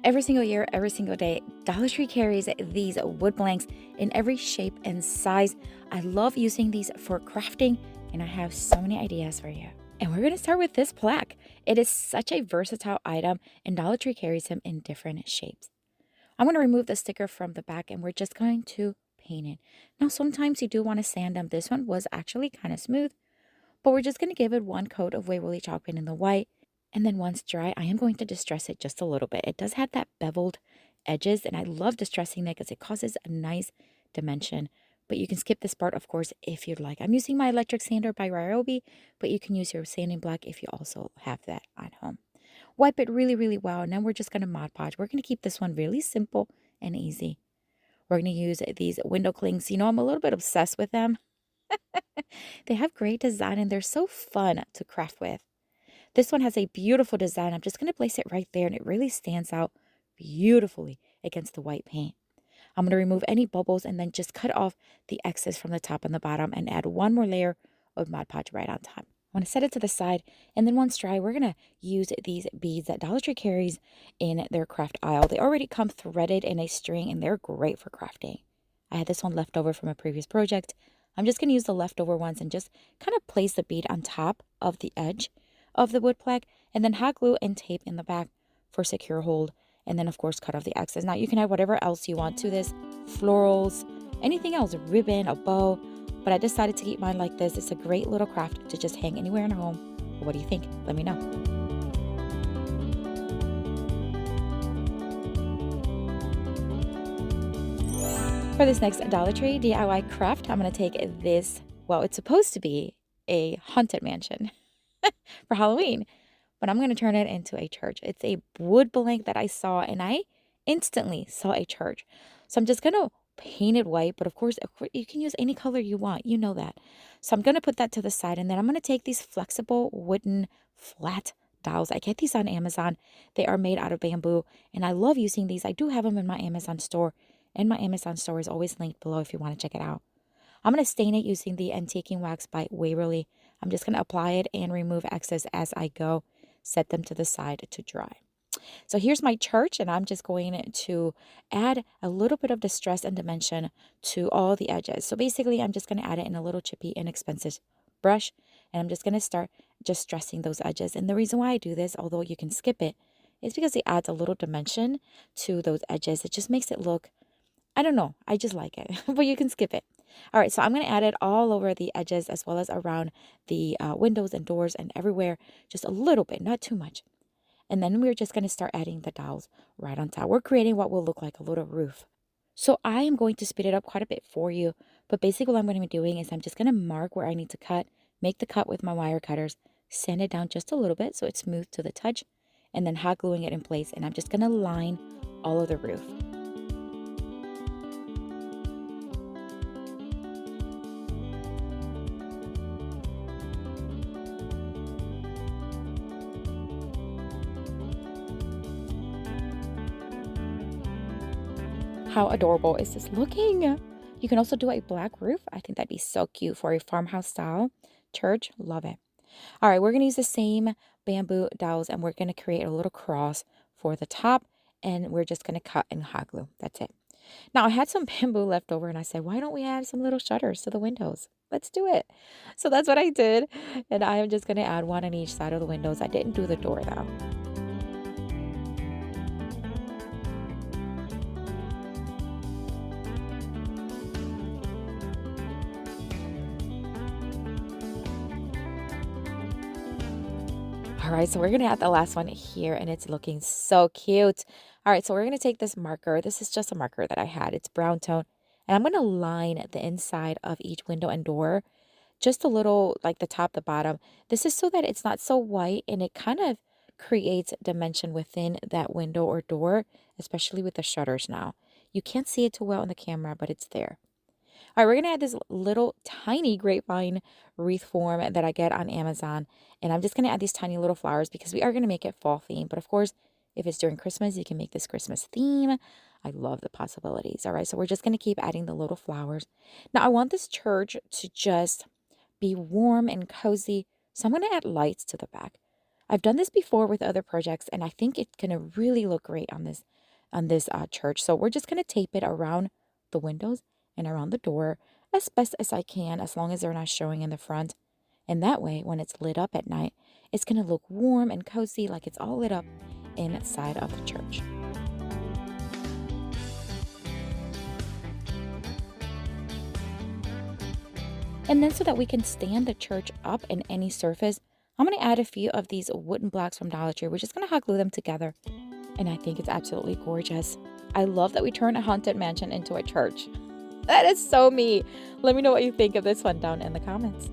Every single year, every single day, Dollar Tree carries these wood blanks in every shape and size. I love using these for crafting, and I have so many ideas for you. And we're going to start with this plaque. It is such a versatile item, and Dollar Tree carries them in different shapes. I'm going to remove the sticker from the back, and we're just going to paint it. Now, sometimes you do want to sand them. This one was actually kind of smooth, but we're just going to give it one coat of Waverly chalk paint in the white. And then once dry, I am going to distress it just a little bit. It does have that beveled edges, and I love distressing that because it causes a nice dimension. But you can skip this part, of course, if you'd like. I'm using my electric sander by Ryobi, but you can use your sanding block if you also have that at home. Wipe it really, really well, and then we're just going to Mod Podge. We're going to keep this one really simple and easy. We're going to use these window clings. You know, I'm a little bit obsessed with them. They have great design, and they're so fun to craft with. This one has a beautiful design. I'm just going to place it right there, and it really stands out beautifully against the white paint. I'm going to remove any bubbles and then just cut off the excess from the top and the bottom and add one more layer of Mod Podge right on top. I want to set it to the side, and then once dry, we're going to use these beads that Dollar Tree carries in their craft aisle. They already come threaded in a string, and they're great for crafting. I had this one left over from a previous project. I'm just going to use the leftover ones and just kind of place the bead on top of the edge of the wood plaque, and then hot glue and tape in the back for secure hold, and then of course cut off the excess. Now you can add whatever else you want to this, florals, anything else, a ribbon, a bow, but I decided to keep mine like this. It's a great little craft to just hang anywhere in your home. What do you think? Let me know. For this next Dollar Tree DIY craft, I'm going to take this, well, it's supposed to be a haunted mansion for Halloween, but I'm going to turn it into a church. It's a wood blank that I saw, and I instantly saw a church. So I'm just going to paint it white, but of course, you can use any color you want. You know that. So I'm going to put that to the side, and then I'm going to take these flexible wooden flat dowels. I get these on Amazon. They are made out of bamboo, and I love using these. I do have them in my Amazon store, and my Amazon store is always linked below if you want to check it out. I'm going to stain it using the Antiquing Wax by Waverly. I'm just going to apply it and remove excess as I go. Set them to the side to dry. So here's my church, and I'm just going to add a little bit of distress and dimension to all the edges. So basically, I'm just going to add it in a little chippy, inexpensive brush, and I'm just going to start just stressing those edges. And the reason why I do this, although you can skip it, is because it adds a little dimension to those edges. It just makes it look, I don't know, I just like it, but you can skip it. All right, so I'm going to add it all over the edges as well as around the windows and doors and everywhere, just a little bit, not too much. And then we're just going to start adding the dowels right on top. We're creating what will look like a little roof. So I am going to speed it up quite a bit for you, but basically what I'm going to be doing is I'm just going to mark where I need to cut, make the cut with my wire cutters, sand it down just a little bit so it's smooth to the touch, and then hot gluing it in place. And I'm just going to line all of the roof. How adorable is this looking? You can also do a black roof. I think that'd be so cute for a farmhouse style church. Love it. All right, we're going to use the same bamboo dowels, and we're going to create a little cross for the top, and we're just going to cut and hot glue. That's it. Now, I had some bamboo left over, and I said, why don't we add some little shutters to the windows? Let's do it. So that's what I did, and I am just going to add one on each side of the windows. I didn't do the door, though. All right, so we're going to add the last one here, and it's looking so cute. All right, so we're going to take this marker. This is just a marker that I had. It's brown tone. And I'm going to line the inside of each window and door, just a little, like the top, the bottom. This is so that it's not so white, and it kind of creates dimension within that window or door, especially with the shutters now. You can't see it too well on the camera, but it's there. All right, we're going to add this little tiny grapevine wreath form that I get on Amazon. And I'm just going to add these tiny little flowers because we are going to make it fall theme. But of course, if it's during Christmas, you can make this Christmas theme. I love the possibilities. All right, so we're just going to keep adding the little flowers. Now, I want this church to just be warm and cozy. So I'm going to add lights to the back. I've done this before with other projects, and I think it's gonna really look great on this church. So we're just gonna tape it around the windows and around the door as best as I can, as long as they're not showing in the front. And that way, when it's lit up at night, it's gonna look warm and cozy, like it's all lit up inside of the church. And then so that we can stand the church up in any surface, I'm going to add a few of these wooden blocks from Dollar Tree. We're just going to hot glue them together. And I think it's absolutely gorgeous. I love that we turned a haunted mansion into a church. That is so me. Let me know what you think of this one down in the comments.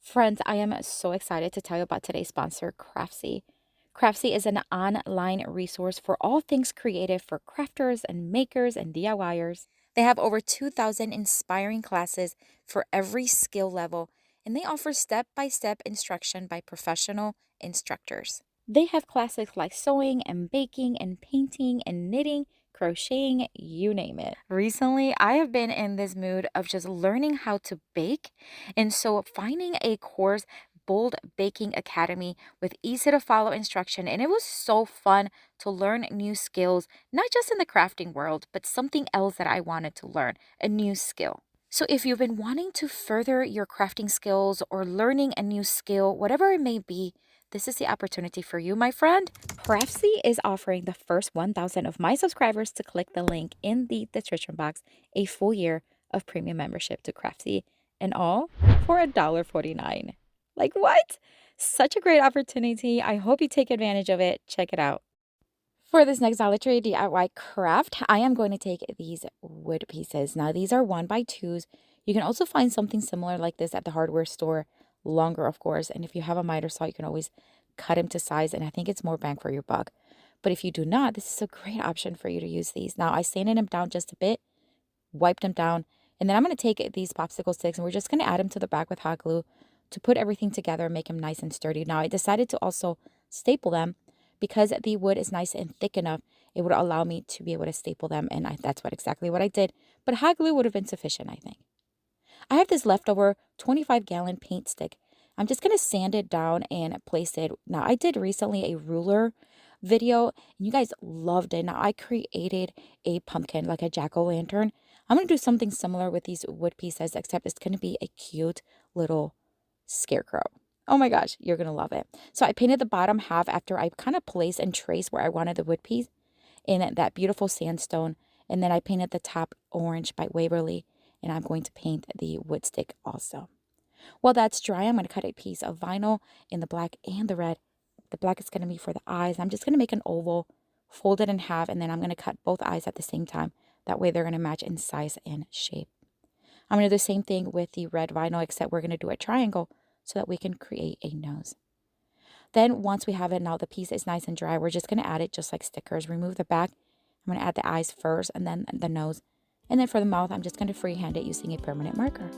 Friends, I am so excited to tell you about today's sponsor, Crafty. Crafty is an online resource for all things creative for crafters and makers and DIYers. They have over 2,000 inspiring classes for every skill level, and they offer step-by-step instruction by professional instructors. They have classes like sewing and baking and painting and knitting, crocheting, you name it. Recently, I have been in this mood of just learning how to bake, and so finding a course, Bold Baking Academy, with easy to follow instruction, and it was so fun to learn new skills, not just in the crafting world, but something else that I wanted to learn, a new skill. So if you've been wanting to further your crafting skills or learning a new skill, whatever it may be, this is the opportunity for you, my friend. Crafty is offering the first 1,000 of my subscribers to click the link in the description box a full year of premium membership to Crafty, and all for $1.49. Like what? Such a great opportunity. I hope you take advantage of it. Check it out. For this next Dollar Tree DIY craft, I am going to take these wood pieces. Now, these are 1x2s. You can also find something similar like this at the hardware store, longer, of course. And if you have a miter saw, you can always cut them to size, and I think it's more bang for your buck. But if you do not, this is a great option for you to use these. Now, I sanded them down just a bit, wiped them down, and then I'm going to take these popsicle sticks, and we're just going to add them to the back with hot glue to put everything together and make them nice and sturdy. Now, I decided to also staple them because the wood is nice and thick enough. It would allow me to be able to staple them, and that's exactly what I did. But hot glue would have been sufficient, I think. I have this leftover 25-gallon paint stick. I'm just going to sand it down and place it. Now, I did recently a ruler video, and you guys loved it. Now, I created a pumpkin, like a jack-o'-lantern. I'm going to do something similar with these wood pieces, except it's going to be a cute little scarecrow. Oh my gosh, you're going to love it. So I painted the bottom half after I kind of placed and traced where I wanted the wood piece in that beautiful sandstone. And then I painted the top orange by Waverly, and I'm going to paint the wood stick also. While that's dry, I'm going to cut a piece of vinyl in the black and the red. The black is going to be for the eyes. I'm just going to make an oval, fold it in half, and then I'm going to cut both eyes at the same time. That way they're going to match in size and shape. I'm going to do the same thing with the red vinyl, except we're going to do a triangle so that we can create a nose. Then once we have it, now the piece is nice and dry, we're just going to add it just like stickers. Remove the back. I'm going to add the eyes first and then the nose. And then for the mouth, I'm just going to freehand it using a permanent marker.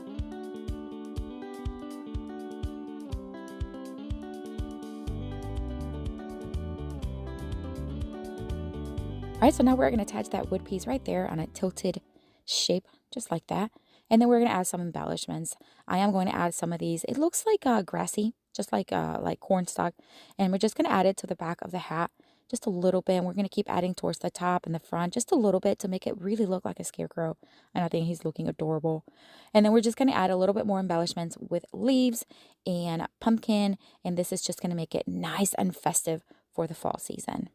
All right, so now we're going to attach that wood piece right there on a tilted shape, just like that. And then we're going to add some embellishments. I am going to add some of these. It looks like grassy, just like cornstalk. And we're just going to add it to the back of the hat, just a little bit. And we're going to keep adding towards the top and the front, just a little bit to make it really look like a scarecrow. And I think he's looking adorable. And then we're just going to add a little bit more embellishments with leaves and pumpkin. And this is just going to make it nice and festive for the fall season.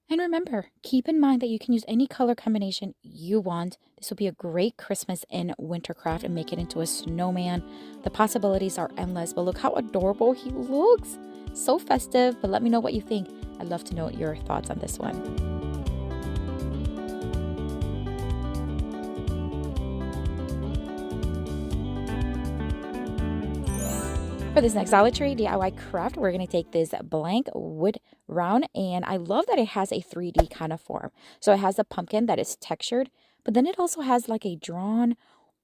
And remember, keep in mind that you can use any color combination you want. This will be a great Christmas and winter craft and make it into a snowman. The possibilities are endless, but look how adorable he looks. So festive, but let me know what you think. I'd love to know your thoughts on this one. For this next Dollar Tree DIY craft, we're going to take this blank wood round, and I love that it has a 3D kind of form. So it has a pumpkin that is textured, but then it also has like a drawn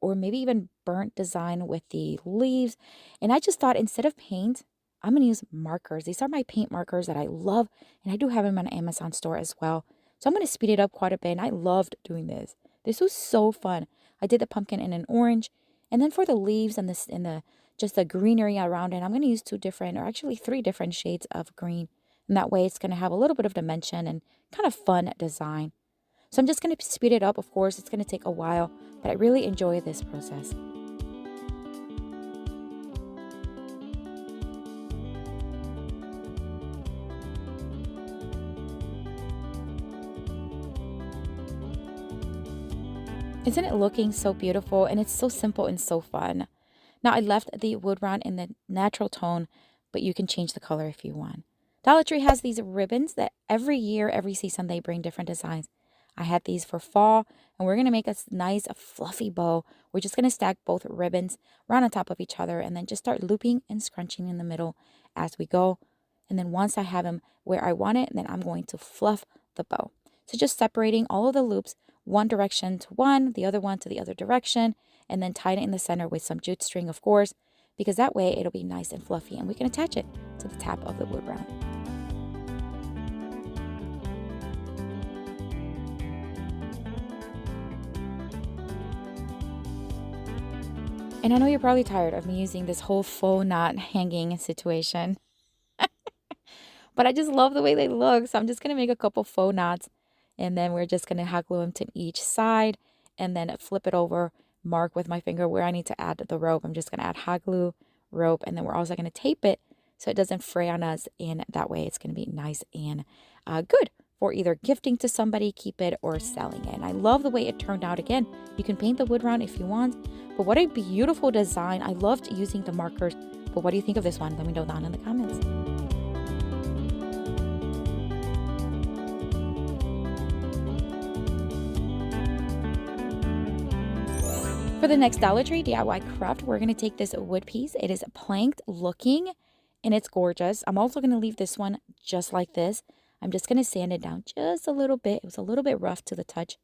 or maybe even burnt design with the leaves. And I just thought instead of paint, I'm going to use markers. These are my paint markers that I love, and I do have them on Amazon store as well. So I'm going to speed it up quite a bit, and I loved doing this. This was so fun. I did the pumpkin in an orange, and then for the leaves and this in the just the greenery around it, I'm going to use 2 different, or actually 3 different shades of green. And that way it's going to have a little bit of dimension and kind of fun design. So I'm just going to speed it up. Of course, it's going to take a while, but I really enjoy this process. Isn't it looking so beautiful? And it's so simple and so fun. Now I left the wood round in the natural tone, but you can change the color if you want. Dollar Tree has these ribbons that every year, every season, they bring different designs. I had these for fall, and we're going to make a nice fluffy bow. We're just going to stack both ribbons right on top of each other and then just start looping and scrunching in the middle as we go. And then once I have them where I want it, then I'm going to fluff the bow. So just separating all of the loops, one direction to one, the other one to the other direction, and then tie it in the center with some jute string, of course, because that way it'll be nice and fluffy and we can attach it to the top of the wood round. And I know you're probably tired of me using this whole faux knot hanging situation, but I just love the way they look. So I'm just going to make a couple faux knots, and then we're just going to hot glue them to each side and then flip it over, mark with my finger where I need to add the rope. I'm just going to add hot glue, rope, and then we're also going to tape it so it doesn't fray on us, and that way it's going to be nice and good for either gifting to somebody, keep it, or selling it. And I love the way it turned out. Again, you can paint the wood round if you want, but what a beautiful design. I loved using the markers, but what do you think of this one? Let me know down in the comments. For the next Dollar Tree DIY craft, we're going to take this wood piece. It is planked looking and it's gorgeous. I'm also going to leave this one just like this. I'm just going to sand it down just a little bit. It was a little bit rough to the touch.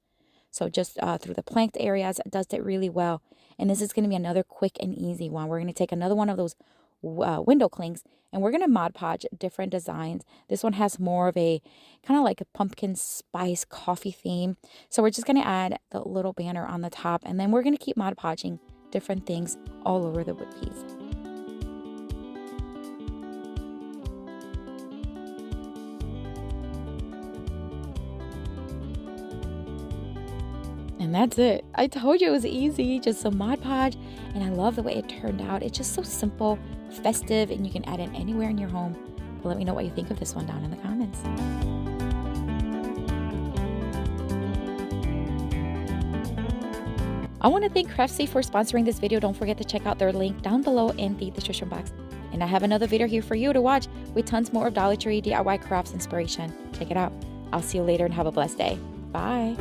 So just through the planked areas, it does it really well. And this is going to be another quick and easy one. We're going to take another one of those window clings, and we're going to Mod Podge different designs. This one has more of a kind of like a pumpkin spice coffee theme. So we're just going to add the little banner on the top, and then we're going to keep Mod Podging different things all over the wood piece. And that's it. I told you it was easy, just some Mod Podge, and I love the way it turned out. It's just so simple, festive, and you can add it anywhere in your home. But let me know what you think of this one down in the comments. I want to thank Crafty for sponsoring this video. Don't forget to check out their link down below in the description box. And I have another video here for you to watch with tons more of Dollar Tree DIY crafts inspiration. Check it out. I'll see you later and have a blessed day. Bye.